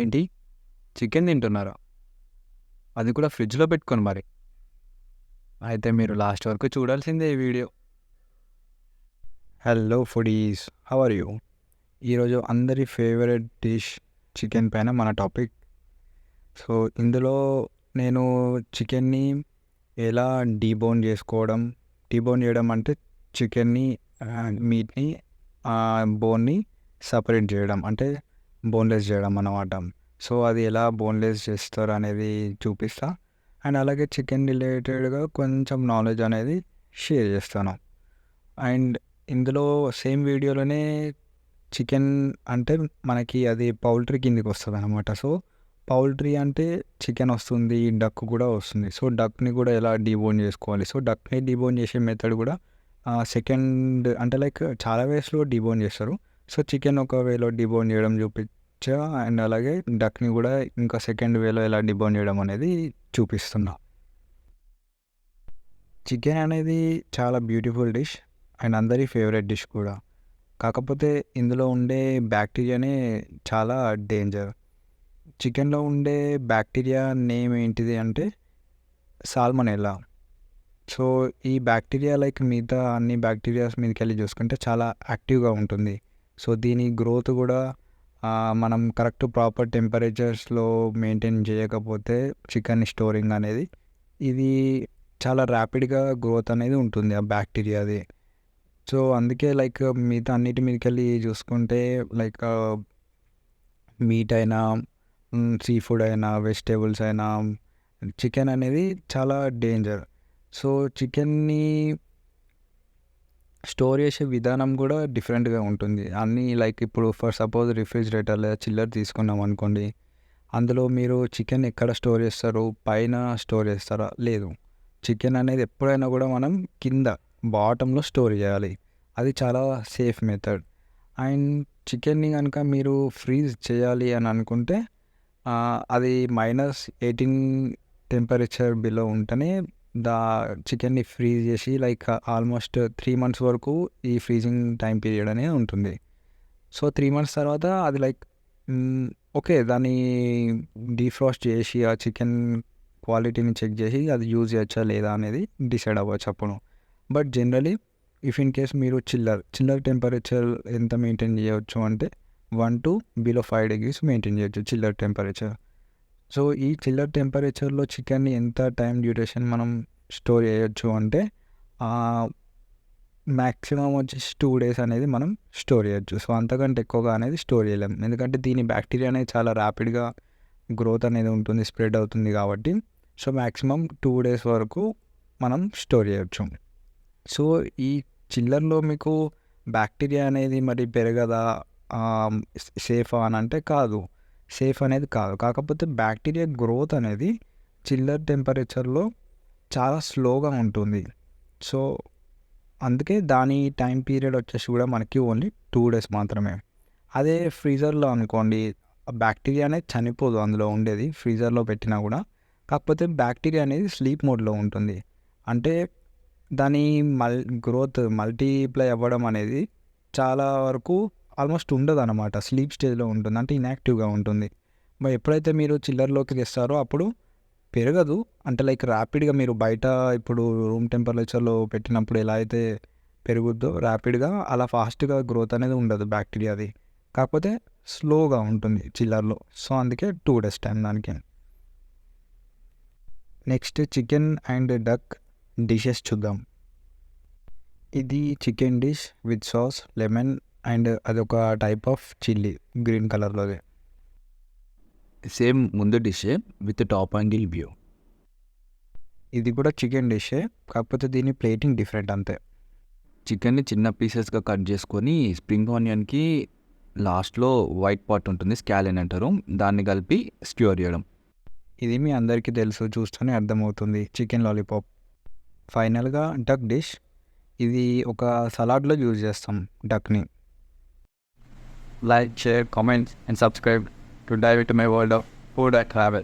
ఏంటి? చికెన్ తింటున్నారా? అది కూడా ఫ్రిడ్జ్‌లో పెట్టుకొని మరి. అయితే మీరు లాస్ట్ వరకు చూడాల్సిందే ఈ video. Hello foodies, how are you? ఈరోజు అందరి ఫేవరెట్ డిష్ చికెన్ పైన మన టాపిక్. సో, ఇందులో నేను చికెన్‌ని ఎలా డీబోన్ చేయడం అంటే చికెన్‌ని మీట్‌ని బోన్‌ని సపరేట్ చేయడం అంటే బోన్‌లెస్ చేయడం అన్నమాట. సో, అది ఎలా బోన్‌లెస్ చేస్తారు అనేది చూపిస్తా. అండ్ అలాగే చికెన్ రిలేటెడ్గా కొంచెం నాలెడ్జ్ అనేది షేర్ చేస్తాను. అండ్ ఇందులో సేమ్ వీడియోలోనే చికెన్ అంటే మనకి అది పౌల్ట్రీ కిందికి వస్తుంది అనమాట. సో పౌల్ట్రీ అంటే చికెన్ వస్తుంది, డక్ కూడా వస్తుంది. సో డక్ని కూడా ఎలా డీబోన్ చేసుకోవాలి, సో డక్ని డీబోన్ చేసే మెథడ్ కూడా సెకండ్ అంటే లైక్ చాలా వేస్లో డీబోన్ చేస్తారు. సో చికెన్ ఒక వేలో డీబోన్ చేయడం చూపించా, అండ్ అలాగే డక్ని కూడా ఇంకా సెకండ్ వేలో ఎలా డీబోన్ చేయడం అనేది చూపిస్తున్నా. చికెన్ అనేది చాలా బ్యూటిఫుల్ డిష్ అండ్ అందరి ఫేవరెట్ డిష్ కూడా. కాకపోతే ఇందులో ఉండే బ్యాక్టీరియానే చాలా డేంజర్. చికెన్లో ఉండే బ్యాక్టీరియా నేమ్ ఏంటిది అంటే సాల్మొనెల్లా. సో ఈ బ్యాక్టీరియా లైక్ మిగతా అన్ని బ్యాక్టీరియాస్ మీదకి వెళ్ళి చూసుకుంటే చాలా యాక్టివ్గా ఉంటుంది. సో దీని గ్రోత్ కూడా మనం కరెక్ట్ ప్రాపర్ టెంపరేచర్స్లో మెయింటైన్ చేయకపోతే చికెన్ స్టోరింగ్ అనేది ఇది చాలా ర్యాపిడ్గా గ్రోత్ అనేది ఉంటుంది ఆ బ్యాక్టీరియాది. సో అందుకే లైక్ మిగతా అన్నిటి మీదకి వెళ్ళి చూసుకుంటే లైక్ మీట్ అయినా, సీ ఫుడ్ అయినా, వెజిటేబుల్స్ అయినా, చికెన్ అనేది చాలా డేంజర్. సో చికెన్ని స్టోర్ చేసే విధానం కూడా డిఫరెంట్గా ఉంటుంది. అన్నీ లైక్ ఇప్పుడు ఫర్ సపోజ్ రిఫ్రిజిరేటర్ లేదా చిల్లర్ తీసుకున్నాం అనుకోండి, అందులో మీరు చికెన్ ఎక్కడ స్టోర్ చేస్తారు? పైన స్టోర్ చేస్తారా? లేదు. చికెన్ అనేది ఎప్పుడైనా కూడా మనం కింద బాటంలో స్టోర్ చేయాలి. అది చాలా సేఫ్ మెథడ్. అండ్ చికెన్ని కనుక మీరు ఫ్రీజ్ చేయాలి అని అనుకుంటే అది -18 టెంపరేచర్ బిలో ఉంటేనే చికెన్ని ఫ్రీజ్ చేసి లైక్ ఆల్మోస్ట్ 3 months వరకు ఈ ఫ్రీజింగ్ టైం పీరియడ్ అనేది ఉంటుంది. సో 3 months తర్వాత అది లైక్ ఓకే, దాన్ని డీఫ్రాస్ట్ చేసి ఆ చికెన్ క్వాలిటీని చెక్ చేసి అది యూజ్ చేయొచ్చా లేదా అనేది డిసైడ్ అవ్వచ్చు అప్పుడు. But generally if in case మీరు చిల్లర్ టెంపరేచర్ ఎంత మెయింటైన్ చేయవచ్చు అంటే 1 to below 5 degrees మెయింటైన్ చేయొచ్చు చిల్లర్ టెంపరేచర్. సో ఈ చిల్లర్ టెంపరేచర్లో చికెన్ని ఎంత టైం డ్యూరేషన్ మనం స్టోర్ చేయొచ్చు అంటే మ్యాక్సిమం వచ్చేసి 2 days అనేది మనం స్టోర్ చేయొచ్చు. సో అంతకంటే ఎక్కువగా అనేది స్టోర్ చేయలేం, ఎందుకంటే దీని బ్యాక్టీరియా అనేది చాలా ర్యాపిడ్గా గ్రోత్ అనేది ఉంటుంది, స్ప్రెడ్ అవుతుంది కాబట్టి. సో మ్యాక్సిమం 2 days వరకు మనం స్టోర్ చేయొచ్చు. సో ఈ చిల్లర్లో మీకు బ్యాక్టీరియా అనేది మరి పెరగదా, సేఫా అని అంటే కాదు, సేఫ్ అనేది కాదు. కాకపోతే బ్యాక్టీరియా గ్రోత్ అనేది చిల్లర్ టెంపరేచర్లో చాలా స్లోగా ఉంటుంది. సో అందుకే దాని టైం పీరియడ్ వచ్చేసి కూడా మనకి ఓన్లీ 2 days మాత్రమే. అదే ఫ్రీజర్లో అనుకోండి, బ్యాక్టీరియా అనేది చనిపోదు అందులో ఉండేది ఫ్రీజర్లో పెట్టినా కూడా. కాకపోతే బ్యాక్టీరియా అనేది స్లీప్ మోడ్లో ఉంటుంది. అంటే దాని గ్రోత్ మల్టీప్లై అవ్వడం అనేది చాలా వరకు ఆల్మోస్ట్ ఉండదు అనమాట, స్లీప్ స్టేజ్లో ఉంటుంది, అంటే ఇన్యాక్టివ్గా ఉంటుంది. మరి ఎప్పుడైతే మీరు చిల్లర్లోకి తెస్తారో అప్పుడు పెరగదు, అంటే లైక్ ర్యాపిడ్గా మీరు బయట ఇప్పుడు రూమ్ టెంపరేచర్లో పెట్టినప్పుడు ఎలా అయితే పెరుగుద్దో ర్యాపిడ్గా, అలా ఫాస్ట్గా గ్రోత్ అనేది ఉండదు బ్యాక్టీరియాది. కాకపోతే స్లోగా ఉంటుంది చిల్లర్లో. సో అందుకే 2 days టైం దానికి. Next chicken and duck dishes చూద్దాం. ఇది chicken dish with sauce, lemon and అదొక టైప్ ఆఫ్ చిల్లీ గ్రీన్ కలర్లోది. సేమ్ ముందు డిషే విత్ టాప్ యాంగిల్ వ్యూ. ఇది కూడా చికెన్ డిషే, కాకపోతే దీని ప్లేటింగ్ డిఫరెంట్ అంతే. చికెన్ని చిన్న పీసెస్గా కట్ చేసుకొని స్ప్రింగ్ ఆనియన్కి లాస్ట్లో వైట్ పార్ట్ ఉంటుంది, స్కాలిన్ అంటారు, దాన్ని కలిపి స్క్యూర్ చేయడం. ఇది మీ అందరికీ తెలుసు, చూస్తూనే అర్థమవుతుంది, చికెన్ లాలీపాప్. ఫైనల్గా డక్ డిష్. ఇది ఒక సలాడ్లో యూజ్ చేస్తాం డక్ని. Like, share, comment and subscribe to dive into my world of food and travel.